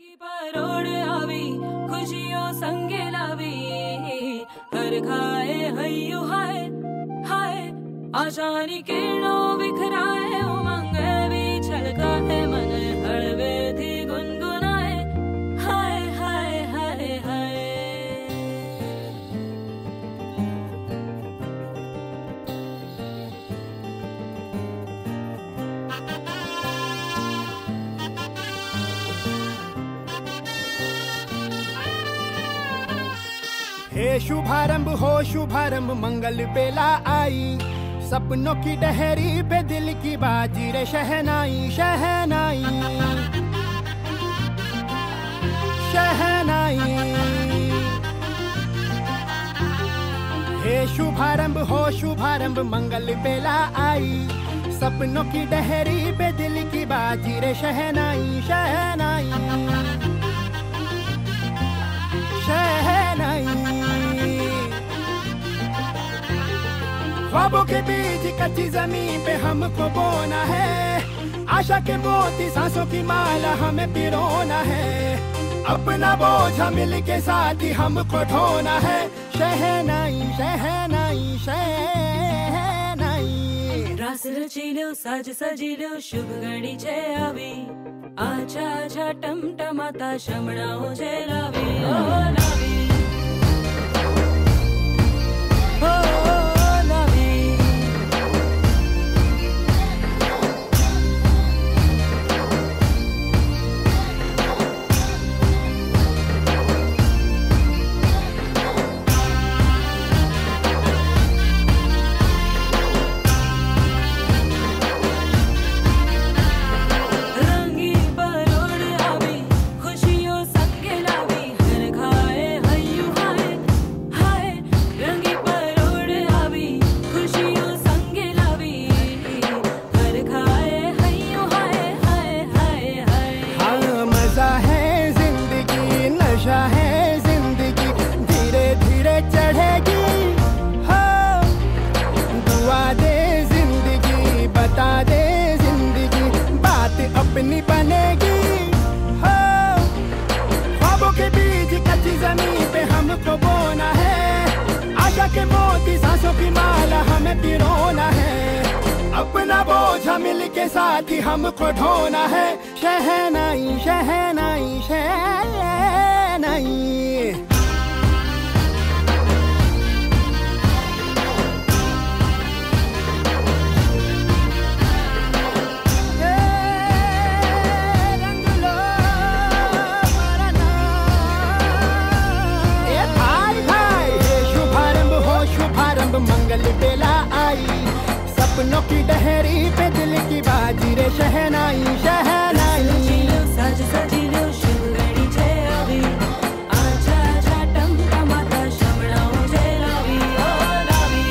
परोड़ आवी खुशियों संगे लावी हर खाए हय्यू हाय हाय आशानी किरणों बिखराए उमंग भी छलकाए मन हड़वे थी गुनगुनाए हाय हाय हाय हाय। हे शुभारंभ हो शुभारंभ मंगल बेला आई सपनों की डहरी पे दिल की बाजी रे शहनाई शहनाई शहनाई। हे शुभारंभ हो शुभारंभ मंगल बेला आई सपनों की डहरी पे दिल की बाजी रे शहनाई शहनाई शहनाई। ख्वाबों के बीज कच्ची जमीन पे हमको बोना है आशा के मोती सांसों की माला हमें पिरोना है अपना बोझा मिल के साथ ही हमको ढोना है शहनाई शहनाई शहनाई। रास रचिलो साज सजिलो शुभ घड़ी छे आवी आछा आछा टमटमाता शमणाओ छे लावी ओ लावी ओ लावी। अपनी बनेगी हो ख्वाबों के बीज कच्ची जमीन पे हमको बोना है आशा के मोती सांसों की माला हमें पिरोना है अपना बोझा मिल के साथ ही हमको ढोना है शहनाई शहनाई शहनाई। मंगल बेला आई सपनों की डहरी पे दिल की बाजी रे शहनाई शहनाई। साज सजिलो शुभ घड़ी छे आवी आछा आछा टमटमाता शमणाओ छे लावी ओ लावी।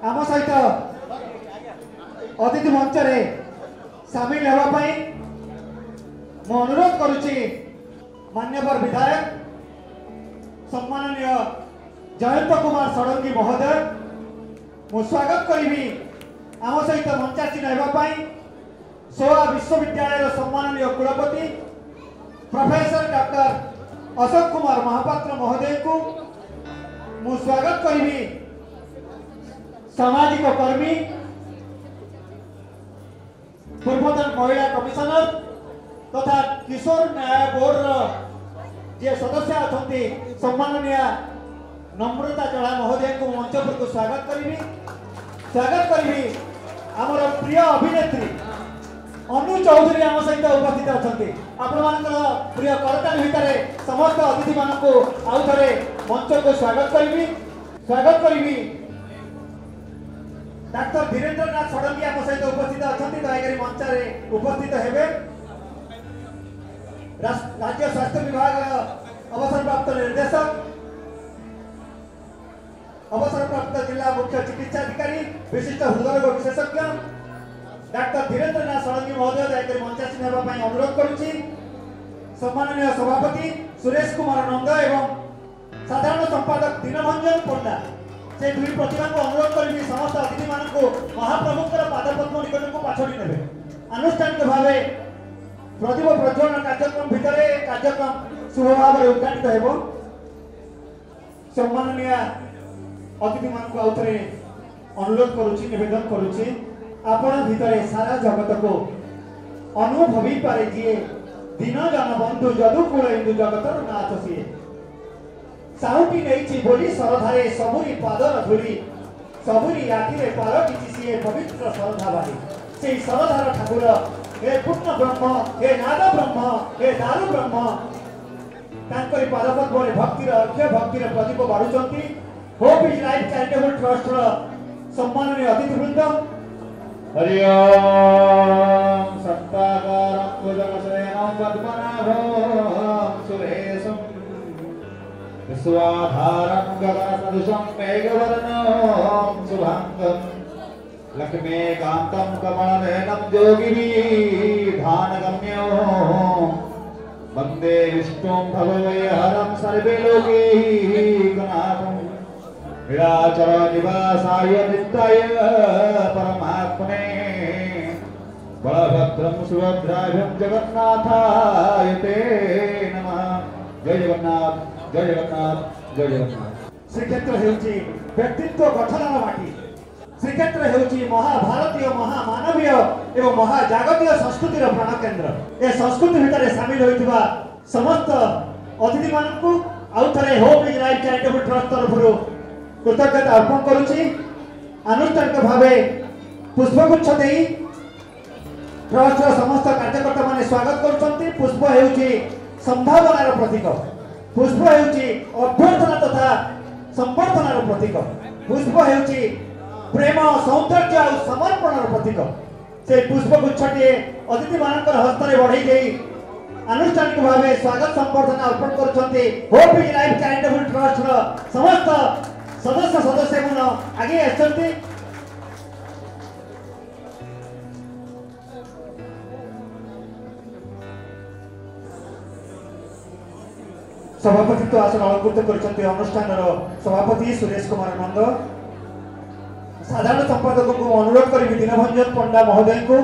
आम सहित अतिथि मंच रे सामिल होगा मु अनुरोध करुच्ची मान्यवर विधायक सम्माननीय जयंत कुमार षडंगी महोदय मु स्वागत करी आम सहित मंचासीन होगापाई सोआ विश्वविद्यालय सम्माननीय कुलपति प्रोफेसर डॉक्टर अशोक कुमार महापात्र महोदय को मु स्वागत करी सामाजिक कर्मी पूर्वतन महिला कमिशनर तथा किशोर न्याय बोर्ड जे सदस्य अच्छा सम्माननीय नम्रता चढ़ा महोदय को मंच पर स्वागत करी आमर प्रिय अभिनेत्री अनु चौधरी आम सहित उपस्थित अच्छा आपण मान प्रिय करताली भितर समस्त अतिथि मान आउ थे मंच को स्वागत करी डॉक्टर धीरेन्द्र नाथ षडंगी आम सहित उपस्थित अच्छा दयाकोरी मंच उपस्थित हेबे राज्य स्वास्थ्य विभाग अवसरप्राप्त निर्देशक अवसरप्राप्त जिला मुख्य चिकित्साधिकारी विशिष्ट हृदय रोग विशेषज्ञ डॉक्टर धीरेन्द्र नाथ षडंगी महोदय दयाकोरी मंचासीन होगा अनुरोध करुच्ची। सम्माननीय सभापति सुरेश कुमार नंद एवं साधारण संपादक दीनभंजन पंडा से दुई प्रतिभा को अनुरोध करी समस्त अतिथि मान महाप्रभुकर पादपद्म निकट को पाछड़ी ने आनुष्ठानिक भाव प्रदीप प्रज्वलन कार्यक्रम भितर कार्यक्रम शुभ भाव में उद्घाटित हो। सम्माननीय अतिथि मान को आउथरे अनुरोध करुच्ची निवेदन करुच्ची आपण भितर सारा जगत को अनुभवी पारे जी दिन जन बंधु जदुकूल इंदु जगतर नाथ सीए साउटी नहीं बोली सरधारे सबुरी पादर धूली सबुरी आखिरे पारटी सीए पवित्र सरधा बारी से सरधार ठाकुर हे पूर्ण ब्रह्म हे नाद ब्रह्म हे दारु ब्रह्म तांकरी पादपद्म भक्तिर अक्षय भक्तिर प्रदीप बाढ़ुंट hope is life charitable trust सम्माननीय अतिथिवृंद हरि ओम सत्ताकारं भुजगशयनं पद्मनाभं सुरेशं विश्वाधारं गगनसदृशं मेघवर्णं शुभांगं लक्ष्मीकान्तं कमलनयनं योगिभिधानगम्यं वन्दे विष्णुं भवभयहरं सर्वलोकैकनाथं निराचर निवासाय नित्याय परमात्मने बलभद्रं सुभद्राभ्यं जगन्नाथाय ते नमः। जय जगन्नाथ जय जगन्नाथ जय जगन्नाथ। श्रीक्षेत्र हेउची व्यक्तित्व गठनर माटी श्रीक्षेत्र हेउची महाभारतीय महामानवीय एवं महाजागतिक संस्कृतिर प्राण केन्द्र ए संस्कृति भितर सामिल होइथिबा समस्त अतिथि मानकु आउथरे hope is life charitable trust तरफरु कृतज्ञता अर्पण करुच्ची। आनुष्ठानिक भाव पुष्पगुच्छ दे ट्रस्ट समस्त कार्यकर्ता माने स्वागत करुछंती। पुष्प हेउची संभावनार प्रतीक पुष्प हेउची अभ्यर्थना तथा संवर्धनार प्रतीक पुष्प हेउची प्रेम सौंदर्य और समर्पणर प्रतीक से पुष्पगुच्छटी अतिथि मानकर हस्ତରେ बढ़ाई दे आनुष्ठानिक भाव स्वागत संवर्धना अर्पण करुछंती। Hope is life charitable trust समस्त सदस्य सदस्य मन आगे आछंती। सभापतित्व आसन अलंकृत करिसंती अनुष्ठानर सभापति सुरेश कुमार नंद साधारण संपादक को अनुरोध करी दीनभंजन पंडा महोदय को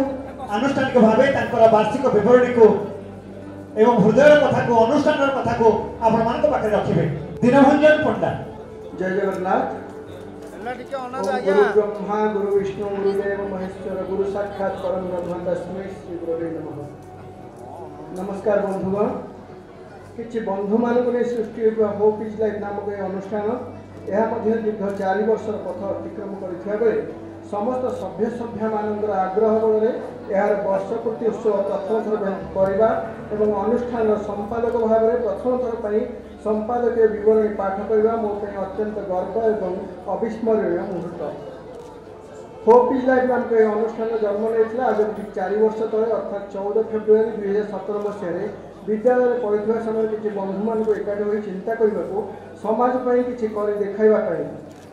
आनुष्ठानिक भाव तांकर वार्षिक विवरणी को एवं हृदय कथा को अनुष्ठान कथा को आपण मान पाखे रखिबे। दीनभंजन पंडा। जय जगन्नाथ। गुरु ब्रह्मा गुरु विष्णु गुरुदेव महेश्वर गुरु साक्षात परम ब्रह्म तस्मै श्री गुरुवे नमः। नमस्कार बंधुगण किछि बंधु मानक ने सृष्टि होप इज लाइफ नामक अनुष्ठान यह दीर्घ 4 वर्षर पथ अतिक्रम कर समस्त सभ्य सभ्या मानकर आग्रह बल यार वर्षपूर्ति उत्सव प्रथम थर करवा एवं अनुष्ठान संपादक भाव में प्रथम थर पर संपादकीय विवरणी पाठ करवा मो अत्यंत गर्व एवं अविस्मरणीय मुहूर्त। होप इज लाइफ नामक अनुष्ठान जन्म नहीं आज 4 वर्ष तले अर्थात 14 फेब्रुआरी 2017 मसीह विद्यालय पढ़ुवा समय किसी बंधु मान एकाठी हो चिंता करने को समाज किसी कर देखा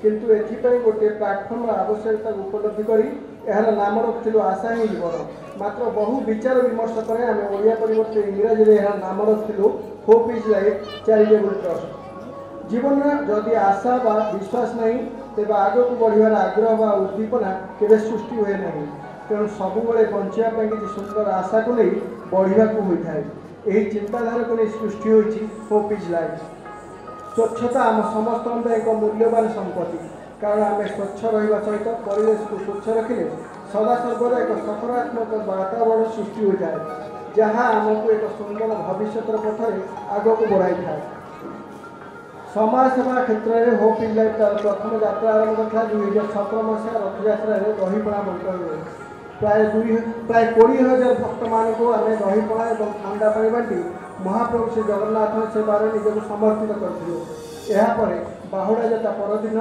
किंतु एथिपाई गोटे प्लाटफर्म आवश्यकता उपलब्धि कर यार नाम रखिलु आशा ही जीवन मात्र बहु विचार विमर्श पर आम ओडिया परिवर्तन इंग्राजी में यार नाम रखिलु hope is life charitable trust. जीवन में जदि आशा बा विश्वास नहीं तेज आग को बढ़िया आग्रह बा उद्दीपना केवे सृष्टि हुए नहीं तेणु सबुबले बचाई किसी सुंदर आशा को नहीं बढ़िया होता है यही चिंताधारा को नहीं सृष्टि होती होप इज लाइफ। स्वच्छता आम समस्त एक मूल्यवान संपत्ति कारण आम स्वच्छ रहा सहित परिवेश को स्वच्छ रखिले सदा सर्वदा एक सकारात्मक वातावरण सृष्टि होता है जहाँ आमको एक सुंदर भविष्य पथर आग को बढ़ाई था। समाज सेवा क्षेत्र में होप इज लाइफ तार प्रथम यात्रा आरंभ था 2017 मसीह रथयात्रा दहीपणा बंटन हुए प्राय 20,000 भक्त मान को आम दहीपणा और ठंडा पानी बांटी महाप्रभु श्री जगन्नाथ सेवार निजक समर्पित करते बाहुड़ा जाता परदिन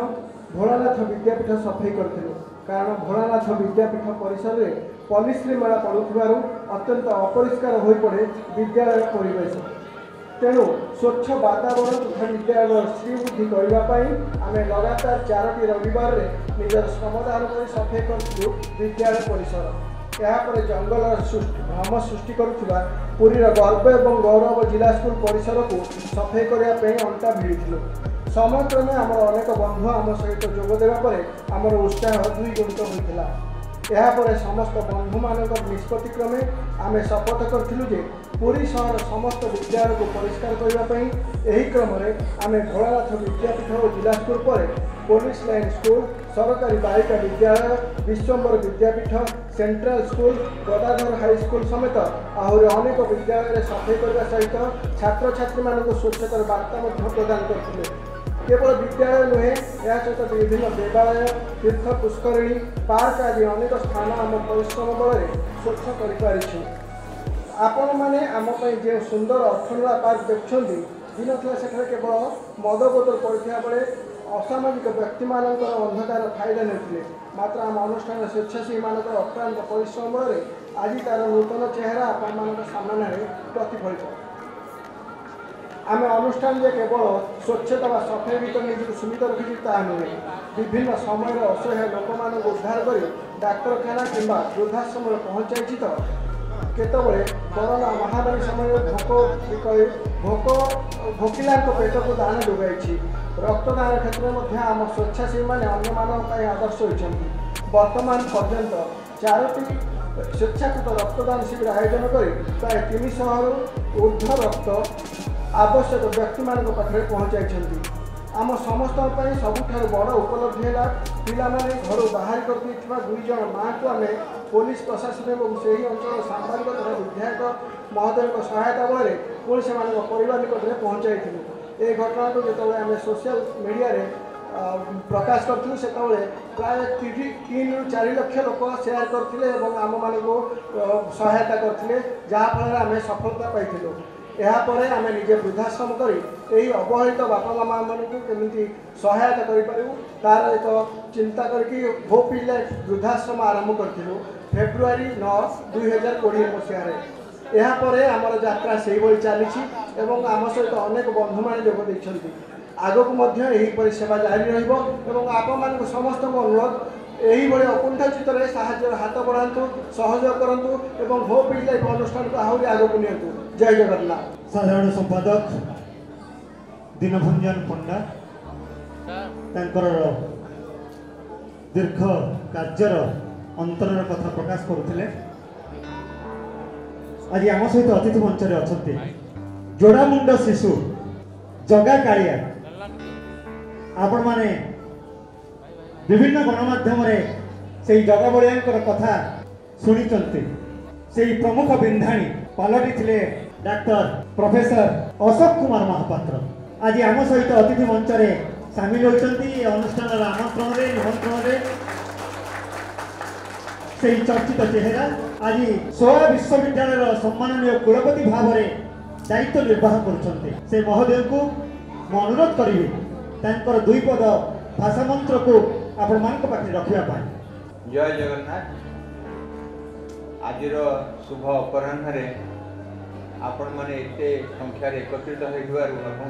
भोलानाथ विद्यापीठ सफाई करूँ कारण भोलानाथ विद्यापीठ परिसर में पलिश्री मेला पड़ुवर अत्यंत अपरिष्कार हो पड़े विद्यालय परिवेश तेणु स्वच्छ वातावरण तथा विद्यालय श्रीवृद्धि करने आम लगातार 4टी रविवार में निजर श्रमदान कर सफाई करूँ विद्यालय परिसर। यापर जंगल भ्रम सृष्टि करुवा पुरीर गर्व और गौरव जिला स्कूल परिसर को सफाई करने अंटा भिड़ू। समयक्रमे आम अनेक बंधु आम सहित जोगदेवा आमर उत्साह द्विगुणित होता। यापर समस्त बंधु मान निष्पत्ति क्रमे आम शपथ करूँ जे पुरी सहर समस्त विद्यालय को परिष्कार करने यही क्रम आम भोलानाथ विद्यापीठ और जिला स्कूल पर पुलिस लाइन स्कूल, सरकारी बालिका विद्यालय, Biswambar Vidyapeeth, central school, Gadadhar high school समेत आहरी अनेक विद्यालय सफाई करने सहित छात्र छात्री मानक स्वच्छतार वार्ता प्रदान करते। केवल विद्यालय नुहे या सहित विभिन्न देवालय, तीर्थ पुष्करिणी, पार्क आदि अनेक स्थान आम परिश्रम बल स्वच्छ कर आपण मैंने आमपाई जो सुंदर अर्थनला पार्क देखुं दिन था से केवल मद बोतल पड़ता बेले असामाजिक व्यक्ति मान अंधकार फायदा नहीं मात्र आम अनुष्ठान स्वेच्छासेवी मान अक्लांत परिश्रम बल आज तार नूतन चेहरा आपण मान सामने प्रतिफलित। आम अनुष्ठान जे केवल स्वच्छता व सफाई भर निजी सीमित रखी ता नुहे विभिन्न समय असहाय लोक मान उद्धार कर डाक्तखाना कि वृद्धाश्रम पहुँचाई तो केतबले कोरोना महामारी समय भोकिला पेट को दान जोगाई। रक्तदान क्षेत्र में आम स्वेच्छासेवी मैंने अन्य आदर्श होती। वर्तमान पर्यंत 4टी स्वेच्छाकृत रक्तदान शिविर आयोजन कर प्राय 300 ऊर्ध्व रक्त आवश्यक व्यक्ति मान पाखे पहुँचाई। आम समस्त सबुठ बड़ उपलब्धि है पिलाने घर बाहर कर 2 जन माँ को आम पुलिस प्रशासन और से अंचल सांबादिक तथा विधायक महोदय सहायता बल पुणी से परिवार निकट में पहुँचाई। ये घटना को जो आम सोशल मीडिया रे प्रकाश करूँ से प्राय 3 ରୁ 4 लाख लोक सेयार करते आम मान को सहायता करते जहाँफल आम सफलता पाई। यापर आम निजे वृद्धाश्रम कर अवहेलित बापा माँ मान केमी सहायता करूँ तार एक चिंता करके होपिला वृद्धाश्रम आरंभ करूँ फेब्रुआरी 9, 2020 मसीह। यापर आमर यात्रा से चली आम सहित अनेक बंधु मैंने जोगदे आग को सेवा जारी रही समस्त अनुरोध यही अकुंठा चित्त साहाଯ୍ୟ हाथ बढ़ातु सहयोग करूँ होपिल लाइफ अनुष्ठान को आहरी आग को नियंतु। जय जगन्नाथ। साधारण संपादक दीनभंजन पंडा दीर्घ कार्यर अंतर कथा प्रकाश करुले। आज आम सहित अतिथि मंच अच्छा जोड़ामुंड शिशु जगा कालिया आपण माने विभिन्न गणमाध्यम से जगा बलिया कथा शुणी से प्रमुख बिंधाणी पलटि थे डॉक्टर प्रोफेसर अशोक कुमार महापात्र। आज आम सहित अतिथि मंच सामिल होती अनुष्ठान आमंत्रण निमंत्रण से चर्चित चेहरा आज सोया विश्वविद्यालय सम्माननीय कुलपति भाव में दायित्व निर्वाह कर महोदय को अनुरोध करी 2 पद भाषा मंत्र को आपण मान पाखे रखा। जय जगन्नाथ। आज शुभ अपराह्न आपण मैंने एते संख्यार एकत्रित होइबार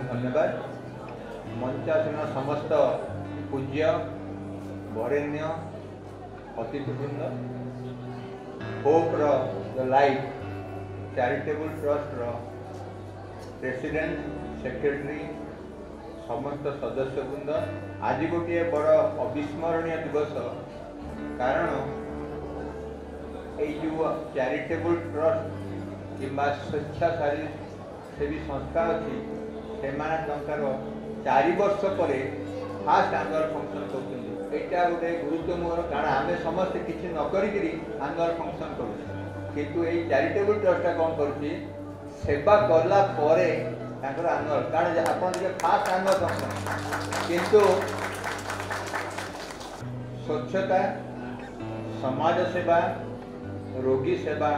धन्यवाद। मंचासीन समस्त पूज्य वरेण्य अतिथिवृंद hope the life charitable trust president secretary समस्त सदस्यवृंद आज गोटे बड़ अविस्मरणीय दिवस कारण जो चैरिटेबल ट्रस्ट कि स्वेच्छासेवी संस्था अच्छी से 4 वर्ष पर फास्ट आनुअल फंक्शन कर गोटे गुरुत्वपूर्ण कारण आम समस्ते किसी नक आनुअल फंक्शन करूँ ये चैरिटेबल ट्रस्टा कौन करुँची सेवा कला आनुअल कारण आप फास्ट आनुअल फंक्शन किंतु स्वच्छता समाज सेवा रोगी सेवा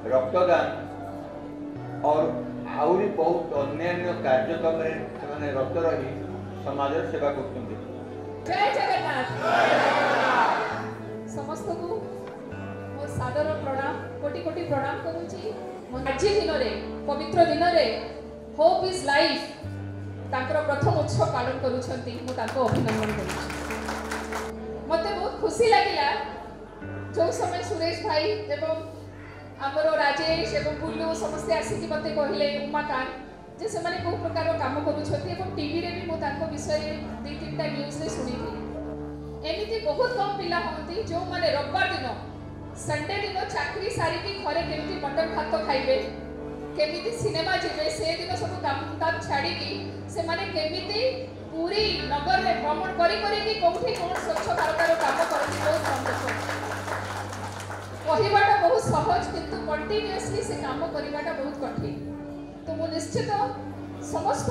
रक्तदान और आहरी बहुत अन्य कार्यक्रम से रक्त रही समाज सेवा कर। जय जगन्नाथ। समस्त को मो सादर प्रणाम कोटि कोटि प्रणाम करूची। आज दिन रे पवित्र दिन रे होप इज लाइफ तांकर प्रथम उत्सव पालन करूछंती मु ताको अभिनंदन करूछि। मते बहुत खुशी लागिला जो समय सुरेश भाई एवं आमर राजेश एवं बुल्लू समस्ते आसिक मते कहले उमाकांत जे से माने को प्रकार काम करूछंती एवं टीवी रे भी मु ताको विषय 2-3टा न्यूज रे सुनिथि। एमिति बहुत कम पिला होती जो माने रविवार दिन संडे दिन चाकरी सारिकी घरे केमती मटन भात खाइबे केमिति सिनेमा जिबे से दिन सब काम ताम छाड़ी की से माने केमिति पूरी नगर रे भ्रमण करी कि कोठी कोन स्वच्छ भारत काम करती बहुत कम देखो कहिबाटा बहुत सहज किंतु कंटीन्यूअसली से काम करिबाटा बहुत कठिन। तो मु निश्चित समस्त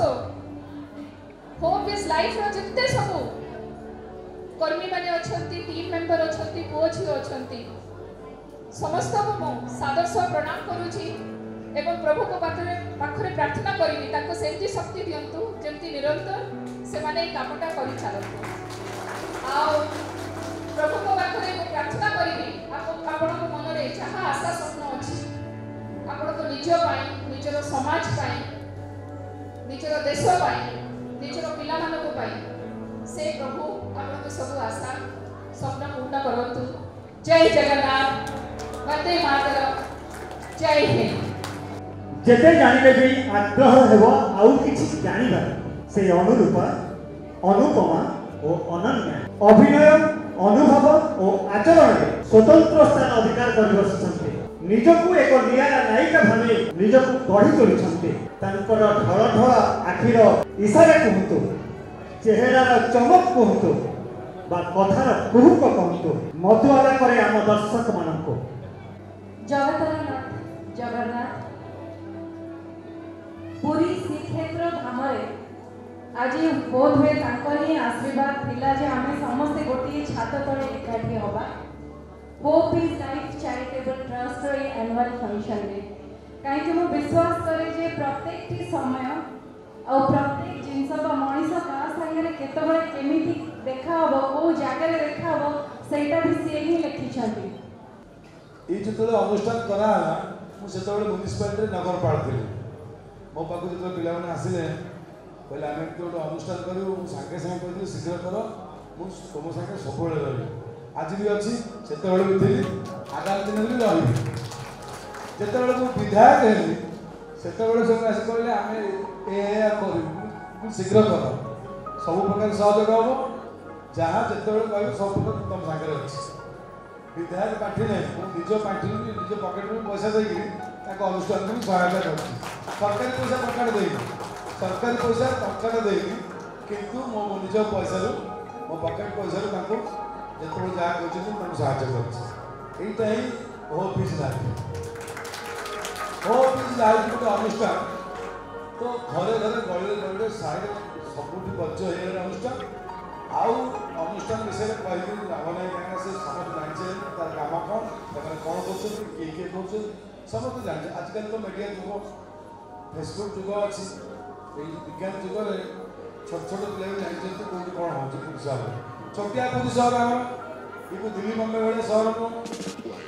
होप इज लाइफ रो जिते सब कर्मी माने अछंती टीम मेंबर अछंती पुओ झियो अछंती समस्त को सादर प्रणाम करूची एवं प्रभु को पाखरे प्रार्थना करी ताको सेमती शक्ति दियंतु जेमती निरंतर से माने कामटा करि चालंतु। आ प्रभु को पाखरे प्रार्थना करी आपण को मन रे जहा आशा स्वप्न अछि आपण को निज पाई निजर समाज पाई निजर देश पाई निजर पिला मानको पाई से प्रभु आपको सब आशा स्वप्न पूर्ण करंतु। जय जगन्नाथ वंदे मातरम जय हिंद। जेते जानिले भी आग्रह हेबो आउ किछि जानिबा से अनुरूपा अनुपमा और अनन्या अभिनय अनुभव और आचरण में स्वतंत्र स्थान अधिकार कर बसछन्ते निजकु एक नियारा नायिका भावे निजकु गढ़ी तोलिछन्ते तांकर ढळ ढळ आखिर इशारा कहंतु चेहरार चमक कहतु बा कथार कुहुक कहतु मधुआला करे आम दर्शक मानक जगतरनाथ जगन्नाथ पूरी श्रीक्षेत्र धामरे आज बोध हुए तांकरी आशीर्वाद थिला जे आमे समस्त गोटी छात तले एकाठी होबा hope is life charitable trust रे एनुअल फंक्शन रे काहे कि मो विश्वास करे जे प्रत्येक टी समय और प्रत्येक जिनस बा मनीष का संगे केतबळे केमिति देखा हबो को जागा रे देखा हबो सेटा भी से ही लिखि छथि। ई जतले अनुष्ठान करा मु सेतबळे म्युनिसिपालिटी रे नगर पाळथिले मो पाखु जतले पिला माने आसिले कहले आमे तो अनुष्ठान करू संगे संगे कहले शीघ्र करो मु तुम संगे सबळे रही आज भी अछि सेतबळे भी थिली आगामी दिन भी रही जेतबळे मु विधायक हेली सेतबळे सब आसी कहले आमे ए करू शीघ्र करो सब प्रकार सहयोग हम जहाँ जिते कह सब प्रकार तुम सागर अच्छी विधायक पार्टी नहीं निज पार्टी निज पकेट में पैसा देगी अनुष्ठान में सहायता कर सरकारी पैसा टका देगी सरकारी पैसा टका देगी किंतु मो निज पैसा मो पकेट पैसा जिते जहाँ कहते साहय करता ही होप इज लाइफ गोटे अनुष्ठान तो घरे घरे गली गली साइड सबुठ बज्ज हो अनुष्ठान आउ अनुष्ठान विषय कह लाभ ना कहीं से समस्त जाने तार कम कौन कौन कर किए कर समस्त जाने आजिकल तो मीडिया जुग फेसबुक जुग अच्छी विज्ञान जुगे छोट छोट पिला भी जानते कौटी कौन हो पुरी सहर छोटिया पुरी सहर आम ये दिल्ली बम्बे भाई सहर नुह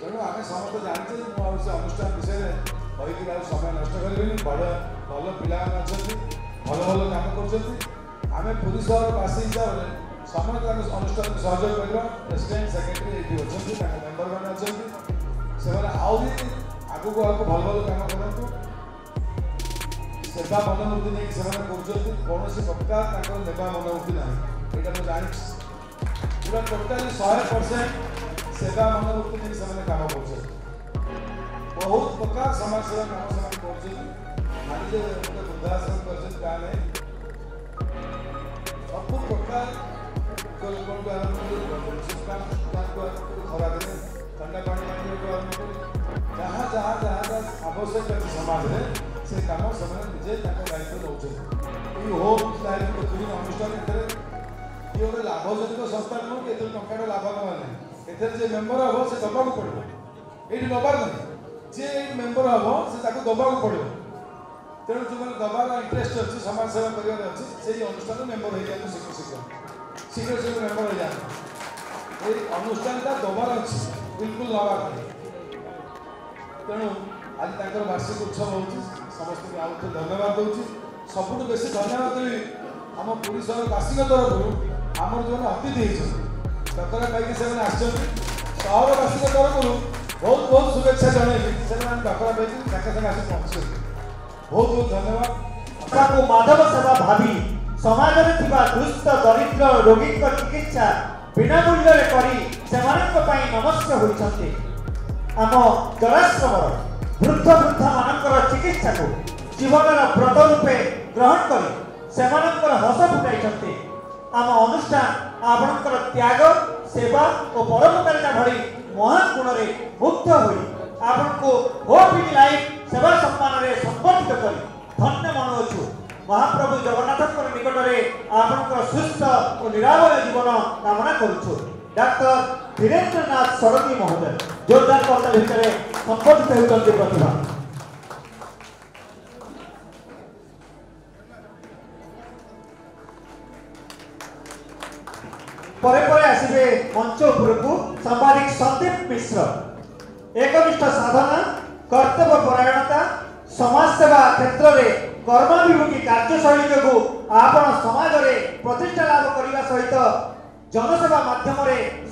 तेणु आम समस्त जानते मुझे अनुष्ठान विषय कहीकि समय नष्ट करें बड़ भल पिला भल भल काम कर पुरी सहर बासी हिसाब से समस्त अनुष्ठान सहयोग कर प्रेसिडेंट सेक्रेटरी ये अच्छा मेम्बर मैंने अच्छा से आगू आगे भल भल काम करूँ सेवा मनोवृत्ति नहीं से कौन प्रकार नेवा मनोवृत्ति ना यहाँ मुझे जानी पूरा टोटाली 100% सेवा मनोवृत्ति नहीं से काम कर बहुत प्रकार समाज सेवा काम से कर वृद्धाश्रम कर गाँव में सब प्रकार खरा दिन ठंडा पानी जहाँ जहाँ जहाँ आवश्यक अच्छी समाज में से कम से निजे दायित्व नौ होप लाइफ अनुष्ठान ये गोटे लाभजनक संस्था नुह कि टकर लाभ ना ए मेम्बर हम से दबा पड़ो ये नबार नहीं जी मेम्बर हम से दबा पड़ो तेणु जो मैंने दबार इंटरेस्ट अच्छी समाज सेवा कर अच्छी से अनुष्ठान मेम्बर हो जाए शीघ्र शीघ्र शीघ्र शीघ्र मेम्बर हो जाए ये अनुष्ठान दबार अच्छी बिल्कुल नबार नहीं तेणु आज वार्षिक उत्सव हो समस्त आउ धन्यवाद दूसरी सबुठ बेसी धन्यवाद देवी आम पुरी सहरवासी तरफ आमर जो अतिथि होती डकरा पाई से सहरवासी तरफ बहुत बहुत शुभेच्छा जनइली से डकरा पाई सागे सागे आसी पहुँचे बहुत बहुत धन्यवाद। माधव सेवा भावी समाज में दुष्ट दरिद्र रोगी चिकित्सा बिना मूल्य करी नमस्क होती आम जराश्रमर वृद्ध वृद्धा मानकर चिकित्सा को जीवन व्रत रूपे ग्रहण कर हस फुटाई आम अनुष्ठान आपणकर त्याग सेवा और परोपकारिता भली महान गुण में मुग्ध होई आपन को होप इन लाइफ सेवा सम्मान रे संबोधित कर धन्य मनुछु। महाप्रभु जगन्नाथ निकट में आपनकर सुस्थ और निरामय जीवन कामना करुछु। डॉक्टर धीरेन्द्र नाथ षडंगी महोदय जोरदार कर्ता भितर संबोधित होती प्रतिभा परे परे आसबे मंच उपरकू सांबादिक संदीप मिश्र एकनिष्ठ साधना कर्तव्य परायणता समाज सेवा क्षेत्र में कर्माभिमुखी कार्यशैली जो आपण समाज में प्रतिष्ठा लाभ करने सहित जनसेवा माध्यम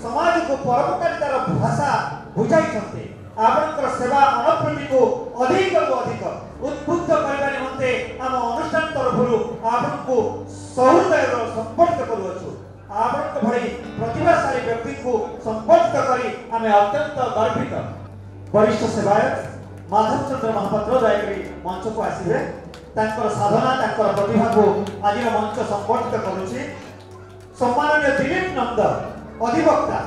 समाज को परोपकारितार भाषा बुझाई आपणकर सेवा अनप्रति को अधिक उद्बुद्ध करने निमंते आम अनुष्ठान तरफ आपन को सहृदय संपर्क करुछु। आपन भली प्रतिभाशाली व्यक्ति को संपर्क करी आम अत्यंत गर्वित। वरिष्ठ सेवायक माधव चंद्र महापात्र दयाकरी मंच को आसवे साधना प्रतिभा को आज मंच संपर्कित करुछि। सम्माननीय दिलीप नंद अधिवक्ता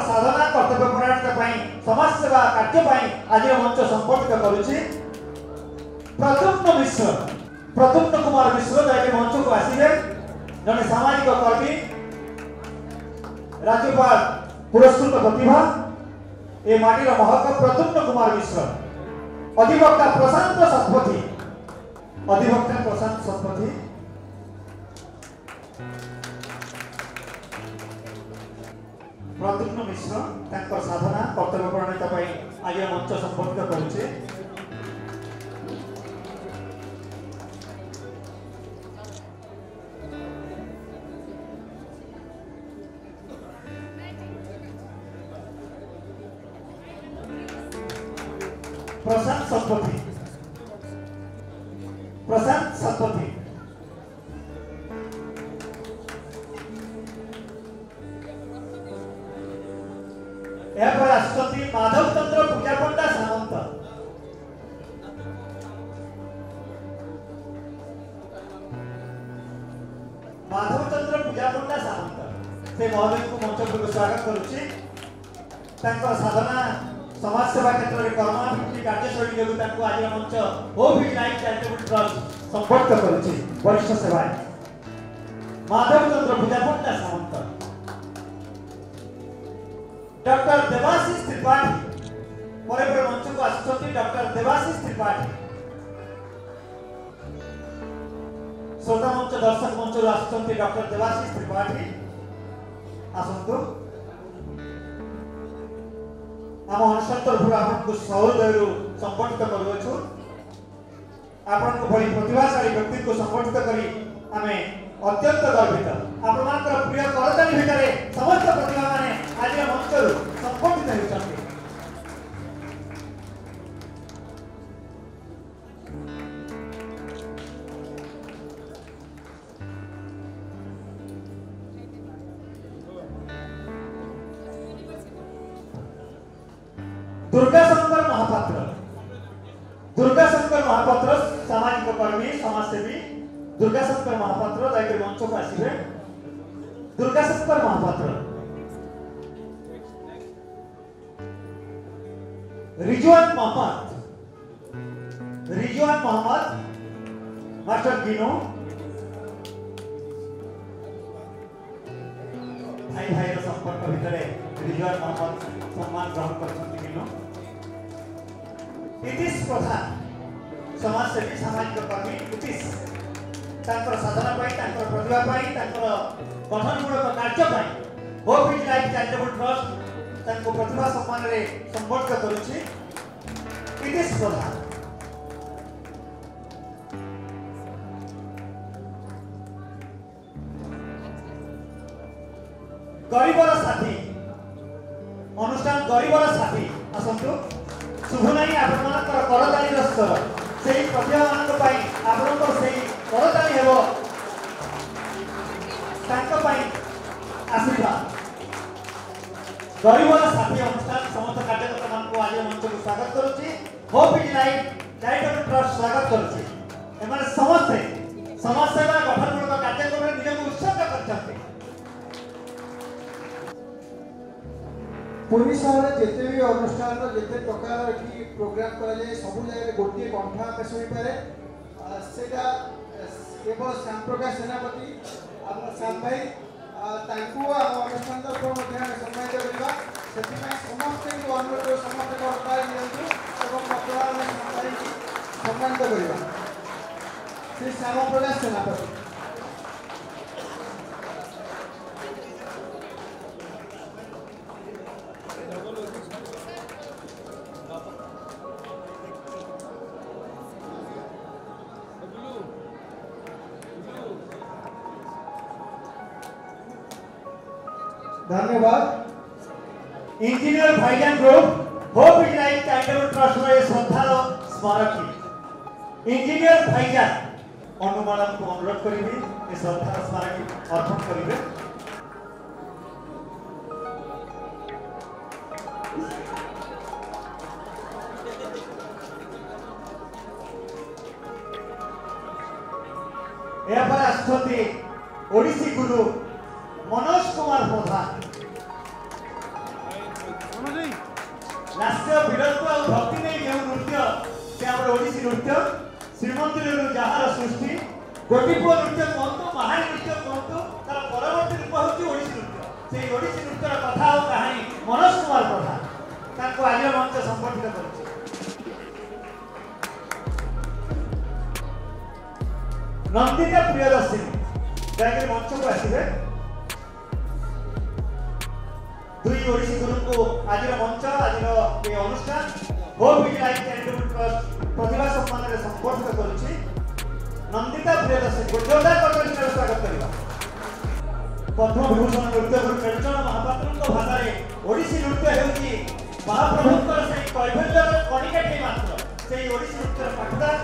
साधना कर्तव्य परायणता समाज सेवा कार्य आज मंच संपर्कित करुछि। प्रद्युम्न कुमार मिश्र दयाकरी मंच को आसवे जने सामाजिक कर्मी राज्यपाल पुरस्कृत प्रतिभा ए माटीर महक प्रद्युम्न कुमार मिश्र अधिवक्ता प्रशांत शतपथी प्रद्युम्न मिश्र साधना कर्तव्य परायणता आज मंच संपर्कित करुचे। प्रशांत शतपथी माधव चंद्र पूजा पंडा सामंत से महोदय को मंच पर स्वागत करुछि। साधना समाज सेवा क्षेत्र में कर्माभिमुखी कार्यशैली जो आज मंच hope in life charitable trust संपर्क करुछि। वरिष्ठ सेवायक माधव चंद्र पूजा पंडा सामंत डॉक्टर देवाशीष त्रिपाठी परे मंच को आसुछंती डॉक्टर देवाशीष त्रिपाठी श्रोता मंच दर्शक मंच आसुछंती डॉक्टर देवाशीष त्रिपाठी आसंतु आम अनुष्ठान तरफ आपको सहृदय संपर्कित करुछु। आपण को भली प्रतिभाशाली व्यक्ति को संपर्कित करी आमे अत्यंत गर्वित। आपनकर प्रिय करताली भितरे समस्त प्रतिभा माने आज मंच संपर्कित होइछन्ति। दुर्गा शंकर महापात्र सामाजिक कर्मी समाजसेवी दुर्गा शंकर महापात्र दयाकरी मंच को आसवे। दुर्गा शंकर महापात्र रिजवान मोहम्मद मास्टर गिनो भाई संपर्क भितर रिजवान मोहम्मद सम्मान ग्रहण कर गिनो। नीतीश प्रधान समाजसेवी सामाजिक कर्मी नीतीश साधना प्रतिभा गठनमूलक कार्य hope in life charitable trust प्रतिभा सम्मान में संपर्क करुछि। नीतीश प्रधान गरीबर साथी अनुष्ठान गरीबर साथी आसतु शुभ नहीं आपणकर करताली स्तर से प्रतिभा मान आपणकर से करताली हेब आशीर्वाद गरीबर साथी अनुष्ठान समस्त कार्यकर्ता मान आज मंच को स्वागत करुच्ची hope is life charitable trust स्वागत करुच्ची एमाने समस्ते समाज सेवा गठनमूलक कार्यक्रम में निजक उत्सर्ग करते पूर्वी सहर जिते भी अनुष्ठान जिते प्रकार की प्रोग्राम करा जाए सब जगह गोटे कंठ आम शुणी पारे केवल श्याम प्रकाश सेनापति आम श्याम भाई आम अनुष्ठान तरफ सम्मानित करवा से समस्त अनुरोध समस्त सम्मानित करवा श्री श्याम प्रकाश सेनापति धन्यवाद। इंजीनियर भाईजान group hope is life charitable trust रे श्रद्धार स्मारक इंजीनियर भाईजान अनुमान को अनुरोध करेंगे ये श्रद्धार स्मारक अर्पण करेंगे। यापर आसुଛନ୍ତି ओडिसी गुरु मनोज कुमार प्रधान लास्य वीरत्व और भक्ति नहीं जो नृत्य से आम ओडिसी नृत्य श्रीमंदिर जार सृष्टि गोटीपुआ नृत्य कहतु महान नृत्य कहतु तार परवर्ती रूप हूँ ओडिसी नृत्य से ओडिसी नृत्यर कथा और कहानी मनोज कुमार प्रधान आज मंच संपर्कित कर नंदिता प्रियदर्शिनी जहाँकि मंच को आसवे दुई ओडिसी गुरु को आज मंच आज ये अनुष्ठान hope is life charitable trust प्रतिभा सम्मान में संपर्कित करुच्ची नंदिता प्रियदर्शिनी को जोरदार करके स्वागत करवा। पद्म विभूषण नृत्य गुरु केलचरण महापात्र भाषा ओडिसी नृत्य होगी महाप्रभुंर से कैफल्यर कणिकाटी मात्र से ओडिसी नृत्यर पाठदार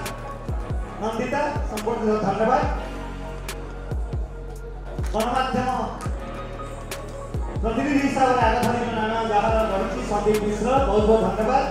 नंदिता संपर्कित धन्यवाद। गणमाध्यम प्रतिनिधि हिसाब से आगधानी नाना जहाँ रही संदीप मिश्र बहुत बहुत धन्यवाद।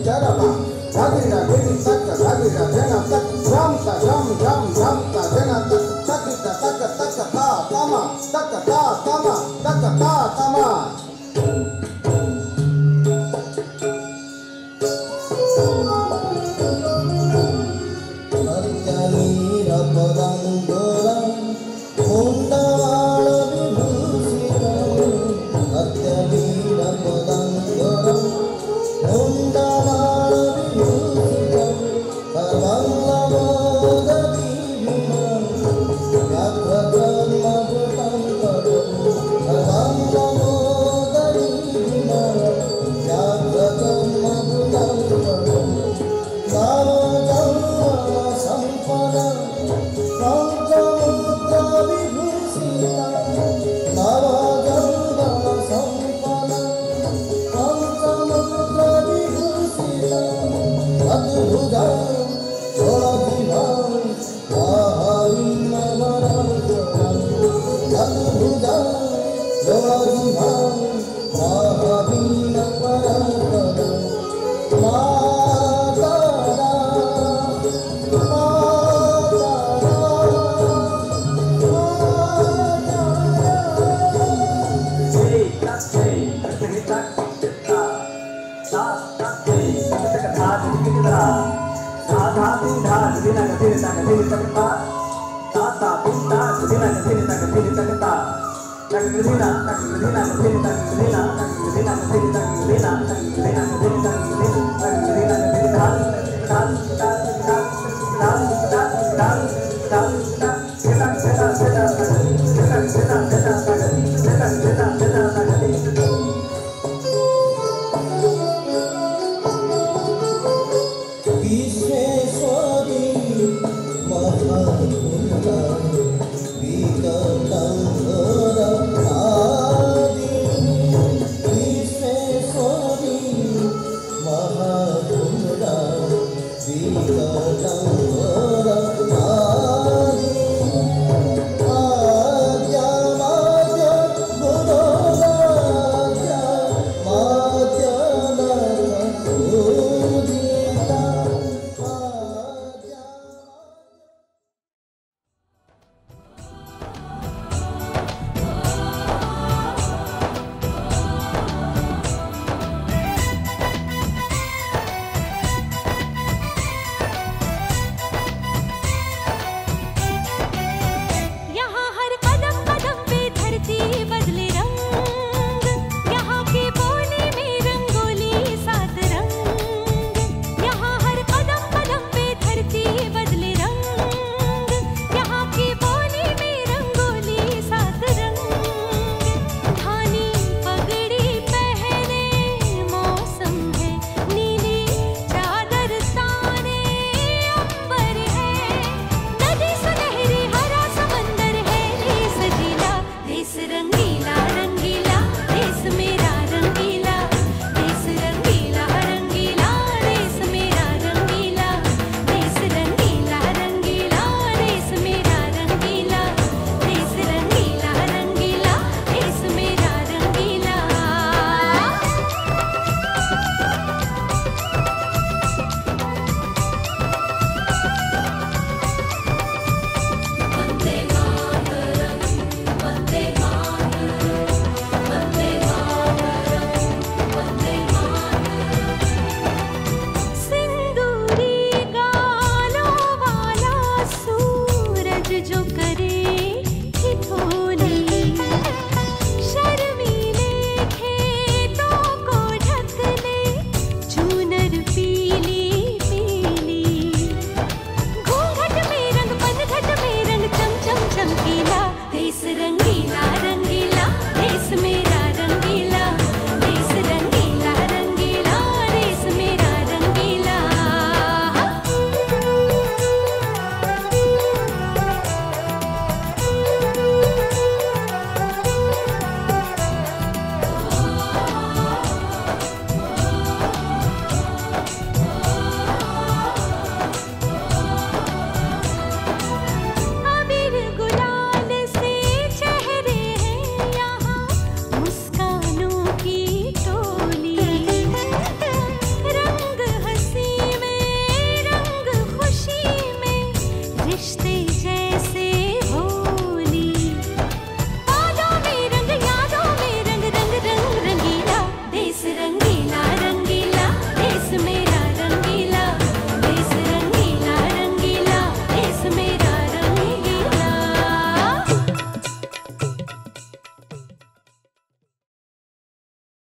चरपा धागिरा गिरी तक धागिरा जना तक ram ta ram ta जना तक तक ta tama तक ta tama तक ta tama